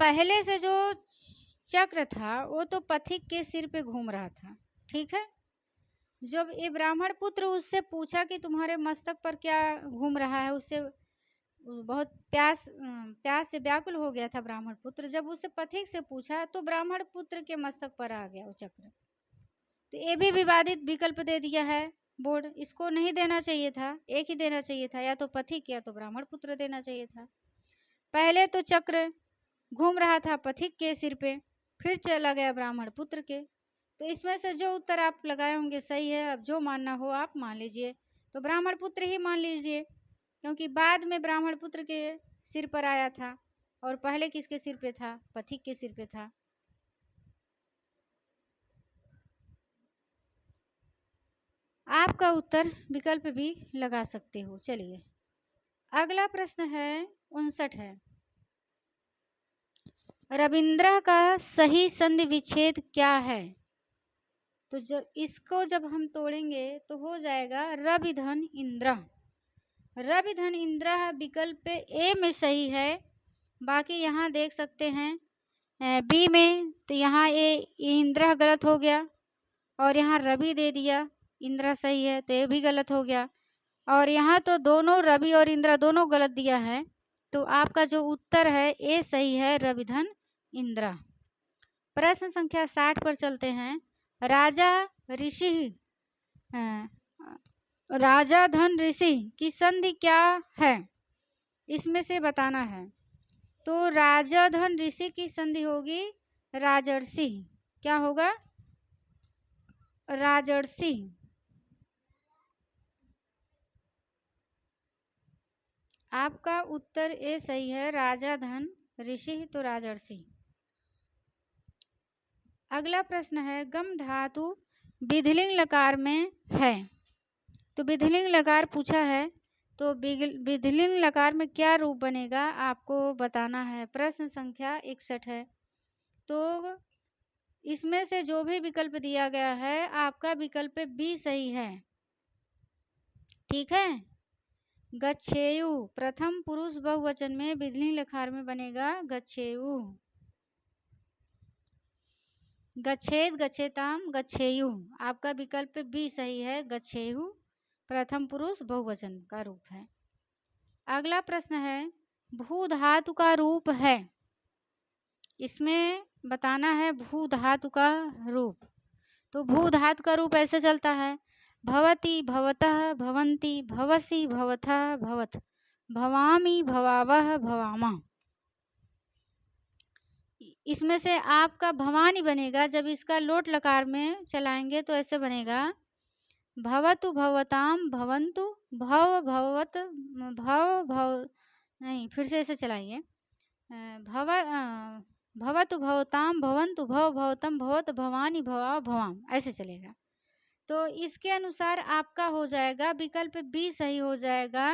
पहले से जो चक्र था वो तो पथिक के सिर पे घूम रहा था, ठीक है। जब ये ब्राह्मण पुत्र उससे पूछा कि तुम्हारे मस्तक पर क्या घूम रहा है, उससे बहुत प्यास से व्याकुल हो गया था ब्राह्मण पुत्र। जब उससे पथिक से पूछा तो ब्राह्मण पुत्र के मस्तक पर आ गया वो चक्र। तो ये भी विवादित विकल्प दे दिया है बोर्ड। इसको नहीं देना चाहिए था, एक ही देना चाहिए था, या तो पथिक या तो ब्राह्मण पुत्र देना चाहिए था। पहले तो चक्र घूम रहा था पथिक के सिर पे, फिर चला गया ब्राह्मण पुत्र के। तो इसमें से जो उत्तर आप लगाए होंगे सही है। अब जो मानना हो आप मान लीजिए। तो ब्राह्मण पुत्र ही मान लीजिए, क्योंकि बाद में ब्राह्मण पुत्र के सिर पर आया था, और पहले किसके सिर पे था? पथिक के सिर पे था। आपका उत्तर विकल्प भी लगा सकते हो। चलिए अगला प्रश्न है, 59 है, रविंद्र का सही संधि विच्छेद क्या है? तो जब हम तोड़ेंगे तो हो जाएगा रवि धन इंद्र। रवि धन इंद्र विकल्प ए में सही है। बाकी यहाँ देख सकते हैं बी में, तो यहाँ ए इंद्र गलत हो गया, और यहाँ रवि दे दिया, इंद्र सही है, तो ये भी गलत हो गया। और यहाँ तो दोनों रवि और इंद्रा दोनों गलत दिया है, तो आपका जो उत्तर है ए सही है, रवि धन इंद्रा। प्रश्न संख्या 60 पर चलते हैं। राजा ऋषि राजा धन ऋषि की संधि क्या है, इसमें से बताना है। तो राजा धन ऋषि की संधि होगी राजर्षि। क्या होगा? राजर्षि। आपका उत्तर ए सही है, राजा धन ऋषि तो राजर्षि। अगला प्रश्न है, गम धातु विधिलिंग लकार में है। तो विधिलिंग लकार पूछा है, तो विधिलिंग लकार में क्या रूप बनेगा आपको बताना है। प्रश्न संख्या 61 है। तो इसमें से जो भी विकल्प दिया गया है, आपका विकल्प बी सही है। ठीक है। गच्छेयु प्रथम पुरुष बहुवचन में विधिलिंग लकार में बनेगा गच्छेयु। गच्छेद गच्छेताम गच्छेयु, आपका विकल्प बी सही है, गच्छेयु प्रथम पुरुष बहुवचन का रूप है। अगला प्रश्न है, भू धातु का रूप है, इसमें बताना है भू धातु का रूप। तो भू धातु का रूप ऐसे चलता है, भवति भवतः भवन्ति भवसि भवथः भवत भवामि भवावः भवामा। इसमें से आपका भवानी बनेगा, जब इसका लोट लकार में चलाएंगे तो ऐसे बनेगा, भवतु भवताम भवन्तु भव भवत भव भव नहीं, फिर से ऐसे चलाइए, भवतु भवताम भवन्तु भव भवतम भवत भवानी भवा भवाम, ऐसे चलेगा। तो इसके अनुसार आपका हो जाएगा विकल्प बी सही हो जाएगा,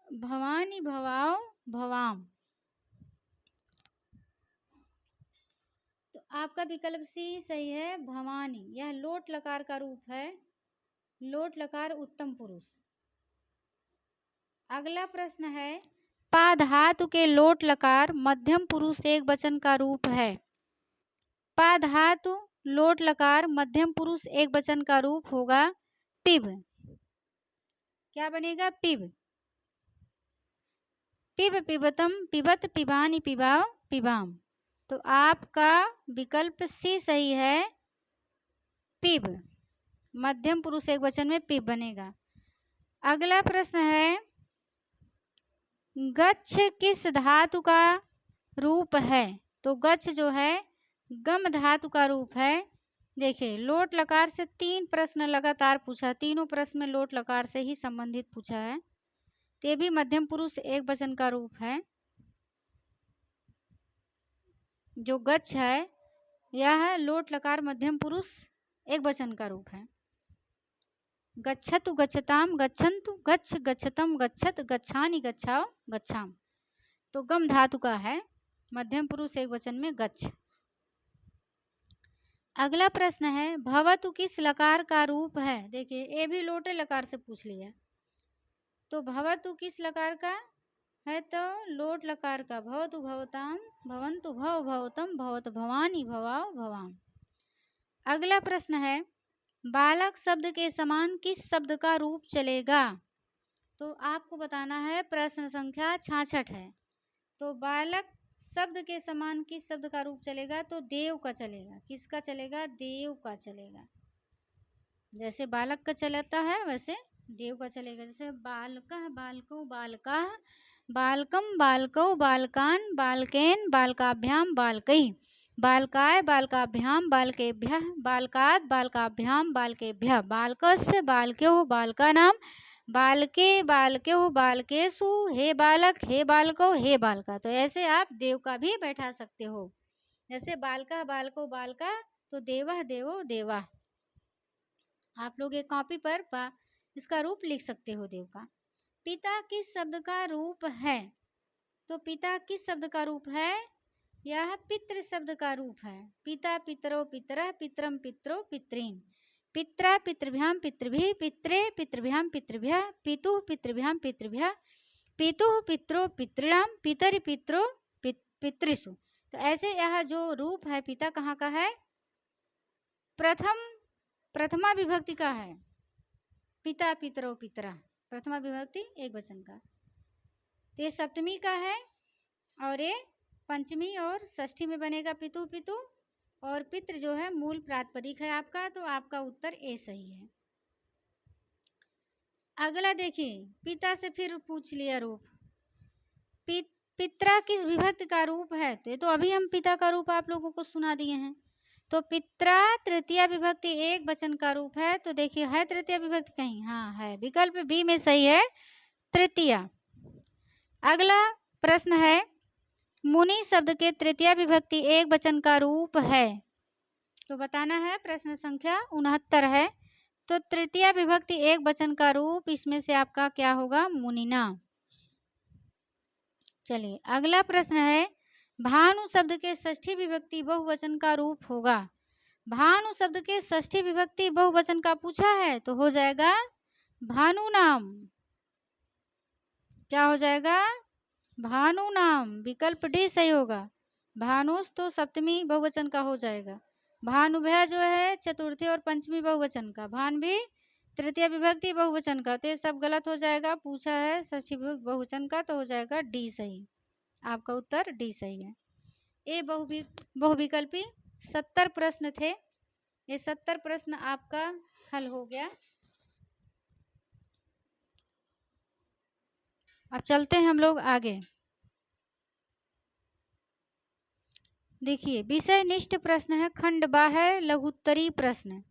भवानी भवाओ भवाम। तो आपका विकल्प सी सही है, भवानी। यह लोट लकार का रूप है, लोट लकार उत्तम पुरुष। अगला प्रश्न है, पा धातु के लोट लकार मध्यम पुरुष एक वचन का रूप है। पा धातु लोट लकार मध्यम पुरुष एक वचन का रूप होगा पिब। क्या बनेगा? पिब। पिब पिबतम पिबत पिबानी पिबाओ पिबाम। तो आपका विकल्प सी सही है, पिब। मध्यम पुरुष एक वचन में पिब बनेगा। अगला प्रश्न है, गच्छ किस धातु का रूप है? तो गच्छ जो है गम धातु का रूप है। देखिए, लोट लकार से 3 प्रश्न लगातार पूछा, तीनों प्रश्न में लोट लकार से ही संबंधित पूछा है। ये भी मध्यम पुरुष एक वचन का रूप है। जो गच्छ है यह लोट लकार मध्यम पुरुष एक वचन का रूप है। गच्छतु गच्छताम गच्छन्तु गच्छ गच्छतम गच्छत गच्छानि गच्छाओ गच्छाम। तो गम धातु का है, मध्यम पुरुष एक वचन में गच्छ। अगला प्रश्न है, भवतु किस लकार का रूप है? देखिए, ये भी लोटे लकार से पूछ लिया। तो भवतु किस लकार का है? तो लोट लकार का। भवतु भवताम भवन्तु भव भवतम भवत भवानी भवाओ भवाम। अगला प्रश्न है, बालक शब्द के समान किस शब्द का रूप चलेगा? तो आपको बताना है। प्रश्न संख्या 66 है। तो बालक शब्द के समान किस शब्द का रूप चलेगा? तो देव का चलेगा। किसका चलेगा? देव का चलेगा। जैसे बालक का चलता है वैसे देव का चलेगा। जैसे बालकः बालको बालकाः बालकम बालकौ बालकान बालकेन बालकाभ्याम बालकै बालकाय बालकाभ्याम बालकेभ्यः बालकात् बालकाभ्याम बालकेभ्यः बालकस्य बालक्योः बालकानां बालके बालक्योः बालकेषु हे बालक हे बालको हे बालका। तो ऐसे आप देव का भी बैठा सकते हो। जैसे बालका बालको बालका, तो देवः देवो देवा। आप लोग एक कॉपी पर इसका रूप लिख सकते हो देव का। पिता किस शब्द का रूप है? तो पिता किस शब्द का रूप है? यह पितृ शब्द का रूप है। पिता पितरो पितरः पितरम पितरो पितॄन् पित्रा पितृभ्याम पितृभिः पित्रे पितृभ्याम पितृभ्यः पितुः पितृभ्याम पितृभ्यः पितुः पितरो पितॄणां पितरि पितरो पितृषु। तो ऐसे यह जो रूप है पिता कहाँ का है? प्रथमा विभक्ति का है। पिता पितरो पितरा, प्रथमा विभक्ति एक वचन का। तो ये सप्तमी का है और ये पंचमी और षष्ठी में बनेगा पितु पितु, और पितृ जो है मूल प्रातिपदिक है आपका, तो आपका उत्तर ए सही है। अगला देखिए, पिता से फिर पूछ लिया रूप। पित्रा किस विभक्ति का रूप है? तो ये तो अभी हम पिता का रूप आप लोगों को सुना दिए हैं। तो पित्रा तृतीया विभक्ति एक वचन का रूप है। तो देखिए, है तृतीया विभक्ति कहीं? हाँ है, विकल्प बी में सही है, तृतीया। अगला प्रश्न है, मुनि शब्द के तृतीया विभक्ति एक वचन का रूप है। तो बताना है, प्रश्न संख्या 69 है। तो तृतीया विभक्ति एक वचन का रूप इसमें से आपका क्या होगा? मुनिना। चलिए अगला प्रश्न है, भानु शब्द के षष्ठी विभक्ति बहुवचन का रूप होगा। भानु शब्द के षष्ठी विभक्ति बहुवचन का पूछा है तो हो जाएगा भानु नाम। क्या हो जाएगा? भानु नाम। विकल्प डी सही होगा। भानुस तो सप्तमी बहुवचन का हो जाएगा। भानुभ्य जो है चतुर्थी और पंचमी बहुवचन का, भान भी तृतीय विभक्ति बहुवचन का। तो ये सब गलत हो जाएगा। पूछा है षष्ठी विभक्ति बहुवचन का, तो हो जाएगा डी सही। आपका उत्तर डी सही है। ये बहुविकल्पी 70 प्रश्न थे। ये 70 प्रश्न आपका हल हो गया। अब चलते हैं हम लोग आगे। देखिए, विषय निष्ठ प्रश्न है, खंड बाह्य लघुत्तरी प्रश्न।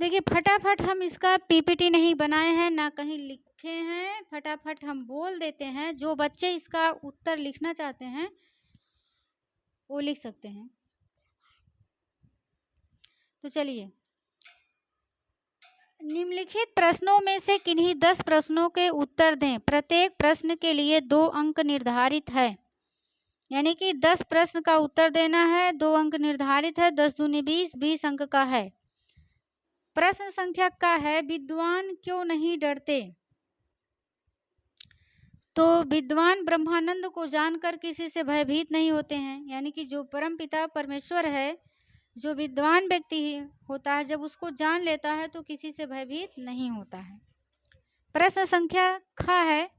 देखिए फटाफट हम इसका पीपीटी नहीं बनाए हैं, ना कहीं लिखे हैं, फटाफट हम बोल देते हैं। जो बच्चे इसका उत्तर लिखना चाहते हैं वो लिख सकते हैं। तो चलिए, निम्नलिखित प्रश्नों में से किन्हीं 10 प्रश्नों के उत्तर दें। प्रत्येक प्रश्न के लिए 2 अंक निर्धारित है। यानी कि 10 प्रश्न का उत्तर देना है, 2 अंक निर्धारित है। 10 दूनी 20, 20 अंक का है। प्रश्न संख्या का है, विद्वान क्यों नहीं डरते? तो विद्वान ब्रह्मानंद को जानकर किसी से भयभीत नहीं होते हैं। यानी कि जो परमपिता परमेश्वर है, जो विद्वान व्यक्ति होता है, जब उसको जान लेता है तो किसी से भयभीत नहीं होता है। प्रश्न संख्या ख है,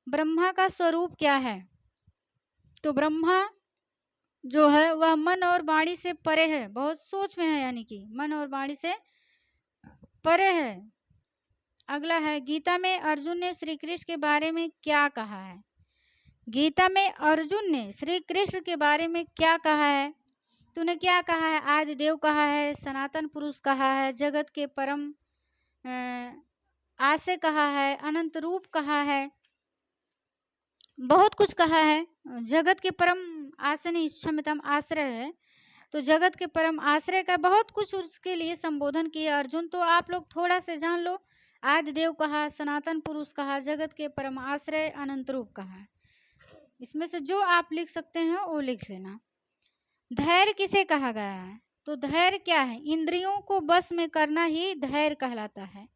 ब्रह्मा का स्वरूप क्या है? तो ब्रह्मा जो है वह मन और वाणी से परे है, बहुत सोच में है, यानी कि मन और वाणी से परे है। अगला है, गीता में अर्जुन ने श्री कृष्ण के बारे में क्या कहा है? गीता में अर्जुन ने श्री कृष्ण के बारे में क्या कहा है? तूने क्या कहा है? आदि देव कहा है, सनातन पुरुष कहा है, जगत के परम आश्रय कहा है, अनंत रूप कहा है, बहुत कुछ कहा है। जगत के परम आश्रय नहीं, क्षमतम आश्रय है, तो जगत के परम आश्रय का बहुत कुछ उसके लिए संबोधन किया अर्जुन। तो आप लोग थोड़ा से जान लो, आदि देव कहा, सनातन पुरुष कहा, जगत के परम आश्रय, अनंत रूप कहा। इसमें से जो आप लिख सकते हैं वो लिख लेना। धैर्य किसे कहा गया है? तो धैर्य क्या है? इंद्रियों को बस में करना ही धैर्य कहलाता है।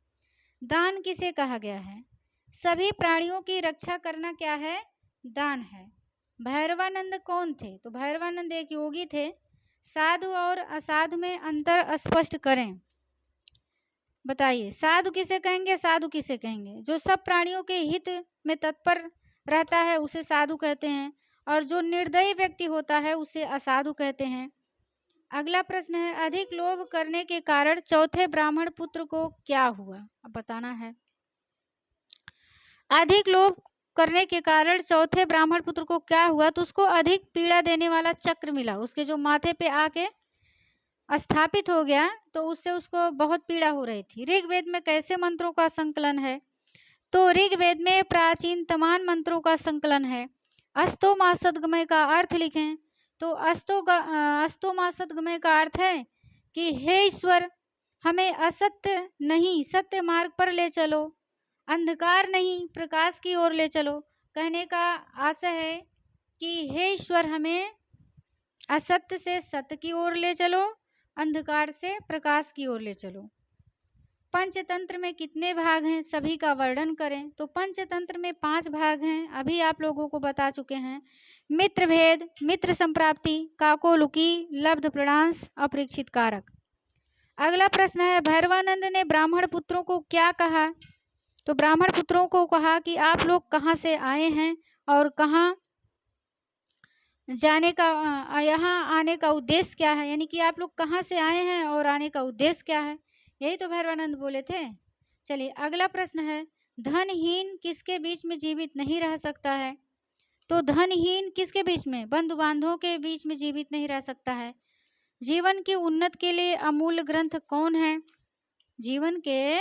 दान किसे कहा गया है? सभी प्राणियों की रक्षा करना क्या है? दान है। भैरवानंद कौन थे? तो भैरवानंद एक योगी थे। साधु और असाधु में अंतर स्पष्ट करें। बताइए, साधु किसे कहेंगे, साधु किसे कहेंगे? जो सब प्राणियों के हित में तत्पर रहता है उसे साधु कहते हैं, और जो निर्दयी व्यक्ति होता है उसे असाधु कहते हैं। अगला प्रश्न है, अधिक लोभ करने के कारण चौथे ब्राह्मण पुत्र को क्या हुआ? अब बताना है। अधिक लोभ करने के कारण चौथे ब्राह्मण पुत्र को क्या हुआ? तो उसको अधिक पीड़ा देने वाला चक्र मिला, उसके जो माथे पे आके स्थापित हो गया, तो उससे उसको बहुत पीड़ा हो रही थी। ऋग्वेद में कैसे मंत्रों का संकलन है? तो ऋग्वेद में प्राचीन तमाम मंत्रों का संकलन है। अस्तो मासदगमय का अर्थ लिखें। तो अस्तो मासदगमय का अर्थ है कि हे ईश्वर, हमें असत्य नहीं सत्य मार्ग पर ले चलो, अंधकार नहीं प्रकाश की ओर ले चलो। कहने का आशय है कि हे ईश्वर, हमें असत्य से सत्य की ओर ले चलो, अंधकार से प्रकाश की ओर ले चलो। पंचतंत्र में कितने भाग हैं? सभी का वर्णन करें। तो पंचतंत्र में 5 भाग हैं, अभी आप लोगों को बता चुके हैं। मित्र भेद, मित्र संप्राप्ति, काकोलुकी, लब्ध प्रणांश, अपरीक्षित कारक। अगला प्रश्न है, भैरवानंद ने ब्राह्मण पुत्रों को क्या कहा? तो ब्राह्मण पुत्रों को कहा कि आप लोग कहाँ से आए हैं और कहाँ जाने का, यहाँ आने का उद्देश्य क्या है, यानी कि आप लोग कहाँ से आए हैं और आने का उद्देश्य क्या है, यही तो भैरवानंद बोले थे। चलिए अगला प्रश्न है, धनहीन किसके बीच में जीवित नहीं रह सकता है? तो धनहीन किसके बीच में? बंधु बांधवों के बीच में जीवित नहीं रह सकता है। जीवन की उन्नत के लिए अमूल्य ग्रंथ कौन है? जीवन के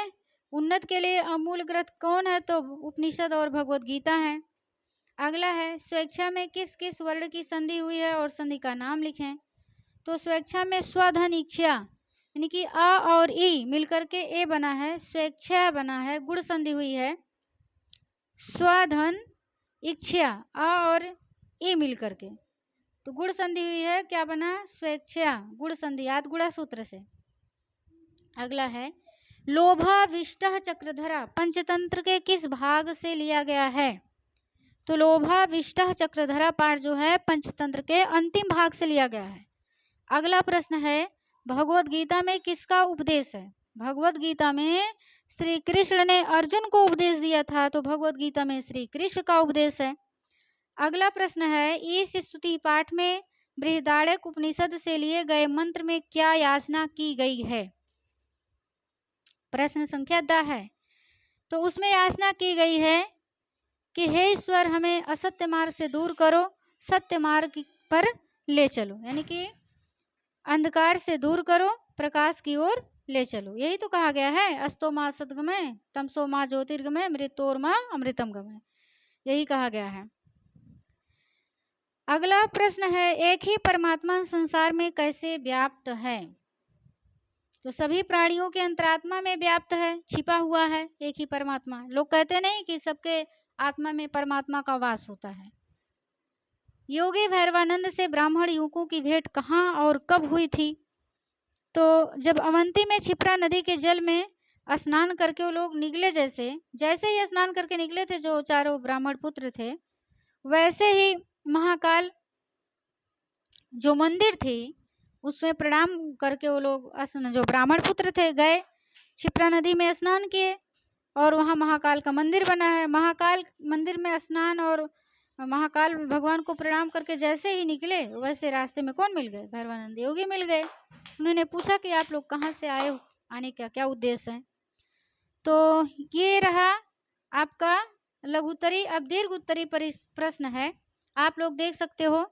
उन्नत के लिए अमूल्य ग्रंथ कौन है? तो उपनिषद और भगवत गीता है। अगला है, स्वेच्छा में किस किस वर्ण की संधि हुई है और संधि का नाम लिखें? तो स्वेच्छा में स्वधन इच्छा, यानी कि अ और ई मिलकर के ए बना है, स्वेच्छा बना है, गुण संधि हुई है, स्वधन इच्छा अ और ई मिलकर के, तो गुण संधि हुई है, क्या बना? स्वेच्छा, गुण संधि, याद गुणा सूत्र से। अगला है, लोभाविष्टः चक्रधरा पंचतंत्र के किस भाग से लिया गया है? तो लोभाविष्टः चक्रधरा पाठ जो है पंचतंत्र के अंतिम भाग से लिया गया है। अगला प्रश्न है, भगवत गीता में किसका उपदेश है? भगवत गीता में श्री कृष्ण ने अर्जुन को उपदेश दिया था, तो भगवत गीता में श्री कृष्ण का उपदेश है। अगला प्रश्न है, इस स्तुति पाठ में बृहदारण्यक उपनिषद से लिए गए मंत्र में क्या याचना की गई है? प्रश्न संख्या 10 है। तो उसमें याचना की गई है कि हे ईश्वर, हमें असत्य मार्ग से दूर करो, सत्य मार्ग पर ले चलो, यानी कि अंधकार से दूर करो, प्रकाश की ओर ले चलो, यही तो कहा गया है। अस्तो माँ सद्गमय, तमसो माँ ज्योतिर्गमय, मृत्योर माँ अमृतम गमय, यही कहा गया है। अगला प्रश्न है, एक ही परमात्मा संसार में कैसे व्याप्त है? तो सभी प्राणियों के अंतरात्मा में व्याप्त है, छिपा हुआ है एक ही परमात्मा। लोग कहते नहीं कि सबके आत्मा में परमात्मा का वास होता है। योगी भैरवानंद से ब्राह्मण युवकों की भेंट कहाँ और कब हुई थी? तो जब अवंती में क्षिप्रा नदी के जल में स्नान करके वो लोग निकले, जैसे ही स्नान करके निकले थे जो चारों ब्राह्मण पुत्र थे, वैसे ही महाकाल जो मंदिर थी उसमें प्रणाम करके वो लोग जो ब्राह्मण पुत्र थे गए, क्षिप्रा नदी में स्नान किए और वहाँ महाकाल का मंदिर बना है। महाकाल मंदिर में स्नान और महाकाल भगवान को प्रणाम करके जैसे ही निकले, वैसे रास्ते में कौन मिल गए? भैरवानंद योगी मिल गए। उन्होंने पूछा कि आप लोग कहाँ से आए हो, आने का क्या उद्देश्य है? तो ये रहा आपका लघुत्तरी। अब दीर्घ उत्तरी प्रश्न है, आप लोग देख सकते हो।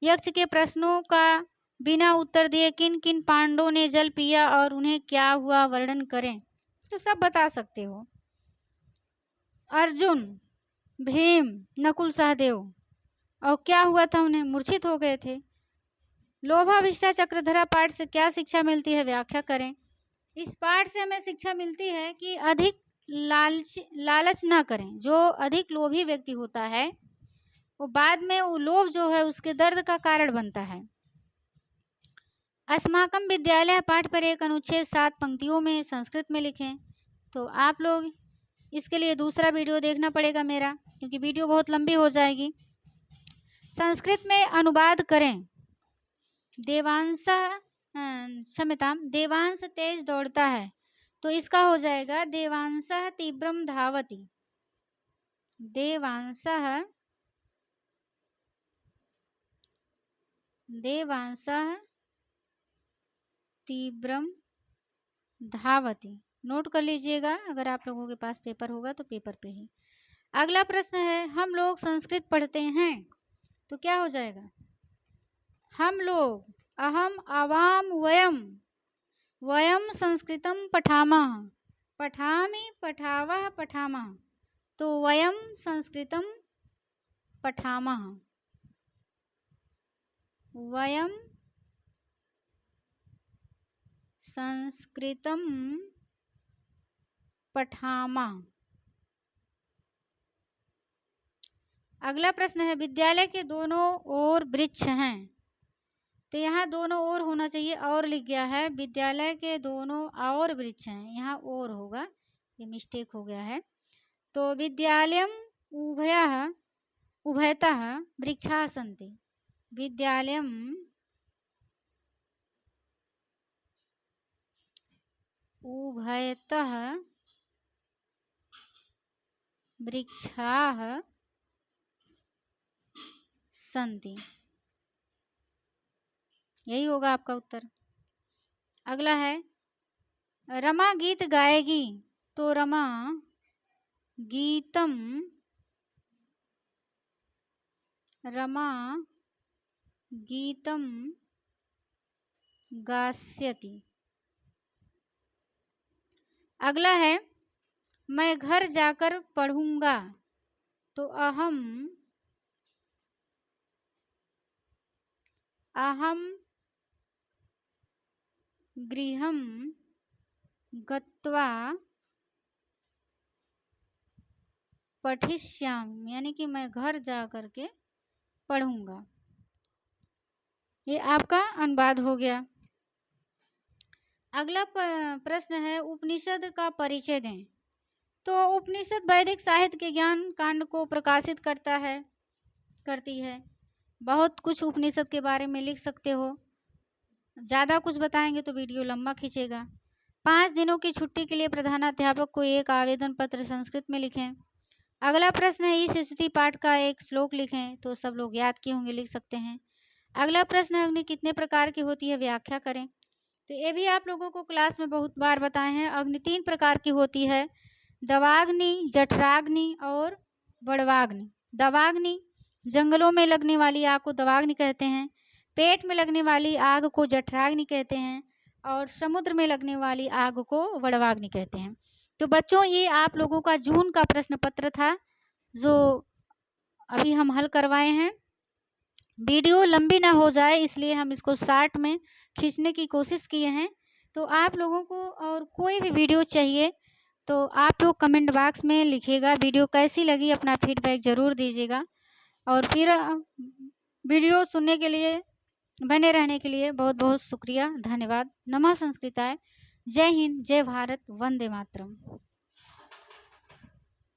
यक्ष के प्रश्नों का बिना उत्तर दिए किन किन पांडवों ने जल पिया और उन्हें क्या हुआ, वर्णन करें। तो सब बता सकते हो, अर्जुन, भीम, नकुल, सहदेव, और क्या हुआ था? उन्हें मूर्छित हो गए थे। लोभाविष्टा चक्रधरा पाठ से क्या शिक्षा मिलती है, व्याख्या करें। इस पाठ से हमें शिक्षा मिलती है कि अधिक लालच ना करें। जो अधिक लोभी व्यक्ति होता है वो बाद में वो लोभ जो है उसके दर्द का कारण बनता है। अस्माकम विद्यालय पाठ पर एक अनुच्छेद 7 पंक्तियों में संस्कृत में लिखें। तो आप लोग इसके लिए दूसरा वीडियो देखना पड़ेगा मेरा, क्योंकि वीडियो बहुत लंबी हो जाएगी। संस्कृत में अनुवाद करें। देवांश तेज दौड़ता है, तो इसका हो जाएगा देवांशः तीव्रम धावति। देवांशः तीव्रम धावति, नोट कर लीजिएगा अगर आप लोगों के पास पेपर होगा तो पेपर पे ही। अगला प्रश्न है, हम लोग संस्कृत पढ़ते हैं, तो क्या हो जाएगा? हम लोग, अहम, आवाम, वयम, वयम संस्कृतम पठामः, पठामि, पठावः, पठामः, तो वयम संस्कृतम पठामः, वयम संस्कृतम पठामः। अगला प्रश्न है, विद्यालय के दोनों ओर वृक्ष हैं, तो यहाँ दोनों ओर होना चाहिए, और लिख गया है। विद्यालय के दोनों और वृक्ष हैं, यहाँ और होगा, ये मिस्टेक हो गया है। तो विद्यालयम उभयतः वृक्षाः सन्ति, विद्यालयम उभयतः वृक्षाः सन्ति। यही होगा आपका उत्तर। अगला है, रमा गीत गाएगी तो रमा गीतम गास्यति। अगला है, मैं घर जाकर पढ़ूंगा तो अहम गृहं गत्वा पठिष्यामि, यानी कि मैं घर जा कर के पढ़ूंगा। ये आपका अनुवाद हो गया। अगला प्रश्न है, उपनिषद का परिचय दें। तो उपनिषद वैदिक साहित्य के ज्ञान कांड को प्रकाशित करती है। बहुत कुछ उपनिषद के बारे में लिख सकते हो। ज़्यादा कुछ बताएंगे तो वीडियो लंबा खींचेगा। 5 दिनों की छुट्टी के लिए प्रधानाध्यापक को एक आवेदन पत्र संस्कृत में लिखें। अगला प्रश्न है, इस स्तुति पाठ का एक श्लोक लिखें। तो सब लोग याद किए होंगे, लिख सकते हैं। अगला प्रश्न है, अग्नि कितने प्रकार की होती है, व्याख्या करें। तो ये भी आप लोगों को क्लास में बहुत बार बताए हैं। अग्नि 3 प्रकार की होती है, दवाग्नि, जठराग्नि और बड़वाग्नि। दवाग्नि जंगलों में लगने वाली आग को दवाग्नि कहते हैं, पेट में लगने वाली आग को जठराग्नि कहते हैं और समुद्र में लगने वाली आग को वड़वाग्नि कहते हैं। तो बच्चों, ये आप लोगों का जून का प्रश्न पत्र था जो अभी हम हल करवाए हैं। वीडियो लंबी ना हो जाए इसलिए हम इसको शॉर्ट में खींचने की कोशिश किए हैं। तो आप लोगों को और कोई भी वीडियो चाहिए तो आप लोग कमेंट बॉक्स में लिखिएगा। वीडियो कैसी लगी अपना फीडबैक ज़रूर दीजिएगा। और फिर वीडियो सुनने के लिए, बने रहने के लिए बहुत बहुत शुक्रिया, धन्यवाद। नमः संस्कृताय। जय हिंद, जय भारत, वंदे मातरम।